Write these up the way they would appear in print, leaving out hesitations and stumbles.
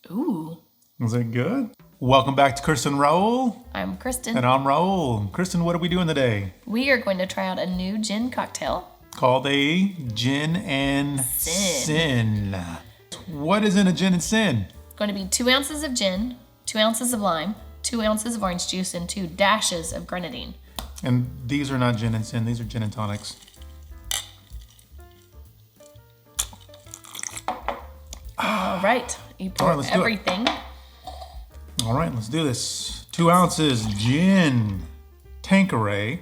Ooh. Is that good? Welcome back to Kristin and Raul. I'm Kristin. And I'm Raul. Kristin, what are we doing today? We are going to try out a new gin cocktail. Called a gin and sin. What is in a gin and sin? It's going to be 2 ounces of gin, 2 ounces of lime, 2 ounces of orange juice, and 2 dashes of grenadine. And these are not gin and sin, these are gin and tonics. All right. You pour let's do it. everything. All right, let's do this. 2 ounces gin, Tanqueray.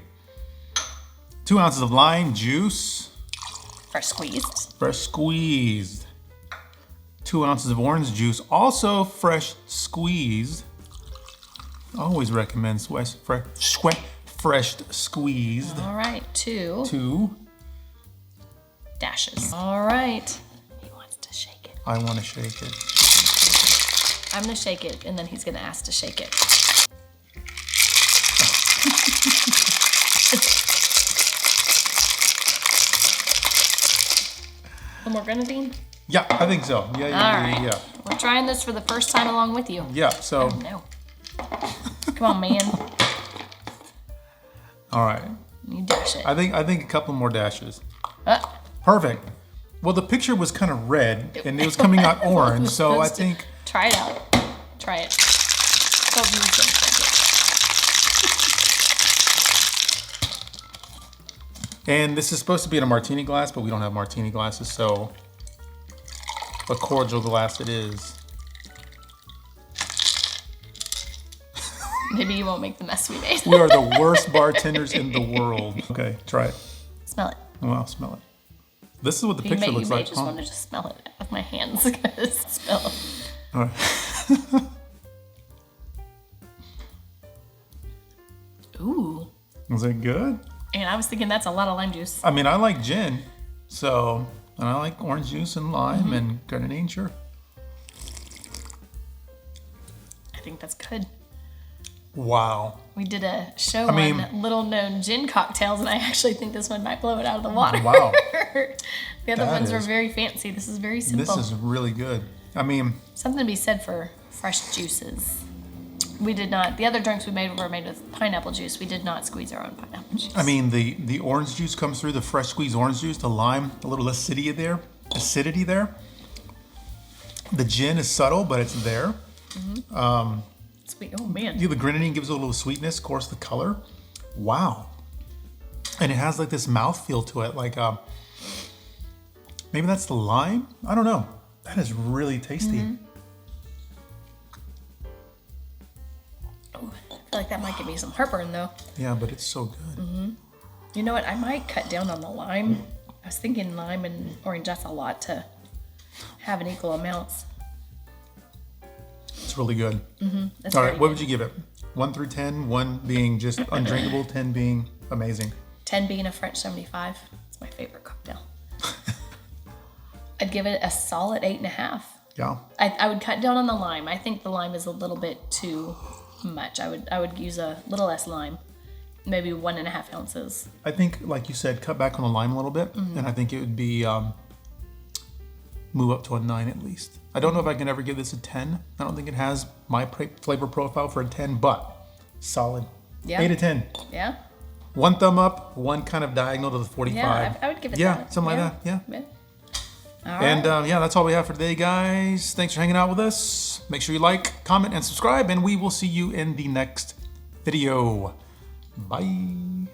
2 ounces of lime juice. Fresh squeezed. Fresh squeezed. 2 ounces of orange juice, also fresh squeezed. Always recommend fresh squeezed. All right, 2 2. dashes. All right. He wants to shake it. I want to shake it. I'm going to shake it, and then he's going to ask to shake it. One more grenadine? Yeah, I think so. All right. We're trying this for the first time along with you. Yeah, so. Oh, no. Come on, man. All right. You dash it. I think a couple more dashes. Ah. Perfect. Well, the picture was kind of red, and it was coming out orange, so I think. Try it out. Try it. Don't use it. And this is supposed to be in a martini glass, but we don't have martini glasses, so a cordial glass it is. Maybe you won't make the mess we made. We are the worst bartenders in the world. Okay, try it. Smell it. Well, smell it. This is what the picture looks you like. may just want to just smell it with my hands because smell. All right. Ooh. Is that good? And I was thinking that's a lot of lime juice. I mean, I like gin, so, and I like orange juice and lime and grenadine, sure. I think that's good. Wow. We did a show on little known gin cocktails, and I actually think this one might blow it out of the water. Wow. The other ones were very fancy. This is very simple. This is really good. I mean, something to be said for fresh juices. We did not. The other drinks we made were made with pineapple juice. We did not squeeze our own pineapple juice. I mean, the orange juice comes through, the fresh squeezed orange juice, the lime, a little acidity there. The gin is subtle, but it's there. Sweet. Oh man. The grenadine gives it a little sweetness, of course, the color. Wow. And it has like this mouthfeel to it, like maybe that's the lime? I don't know. That is really tasty. Oh, I feel like that might give me some heartburn though. Yeah, but it's so good. You know what? I might cut down on the lime. I was thinking lime and orange, that's a lot to have in equal amounts. It's really good. That's All right, what good. would you give it? 1 through 10, 1 being just undrinkable, 10 being amazing. 10 being a French 75. It's my favorite cocktail. I'd give it a solid 8.5. Yeah. I would cut down on the lime. I think the lime is a little bit too much. I would use a little less lime, maybe 1.5 ounces. I think, like you said, cut back on the lime a little bit, and I think it would be move up to a 9 at least. I don't know if I can ever give this a 10. I don't think it has my flavor profile for a 10, but solid. Yeah. 8 to 10. Yeah? 1 thumb up, 1 kind of diagonal to the 45. Yeah, I would give it that. Yeah, something like that. Yeah. All And right. that's all we have for today, guys. Thanks for hanging out with us. Make sure you like, comment, and subscribe, and we will see you in the next video. Bye.